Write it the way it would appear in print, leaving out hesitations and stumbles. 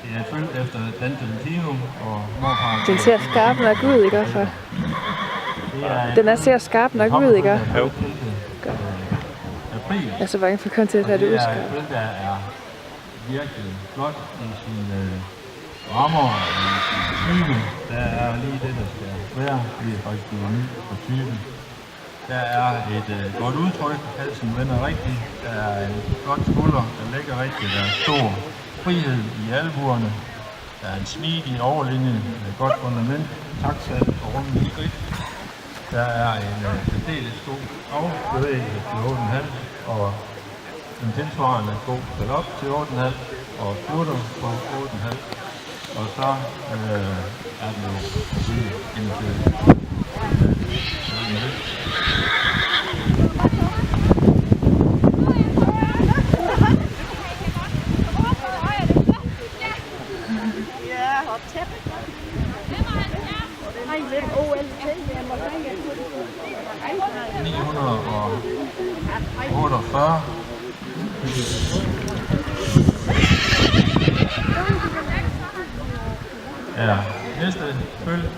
Det er født efter Dante Latino og morfar. Den ser skarp nok ud, ikke også? Den ser skarp nok ud, ikke også? Jo. April. Jeg er så bange for kun til at tage det Det udskarpt. er et føl, der er virkelig flot i sine rammer og i sin type. Der er lige det, der skal være. Det er faktisk ny for typen. Der er et godt udtryk. Halsen vender rigtigt. Der er en flot skulder, der ligger rigtigt. Der er stor frihed i albuerne. Der er en smidig overlinje med et godt fundament. Taksat og rummet i grib. Der er en særdeles god afbevægelse til 8,5 og en tilsvarende god galop til 8,5 og flutter på 8,5. Og så er det jo (948). Ja, næste følge.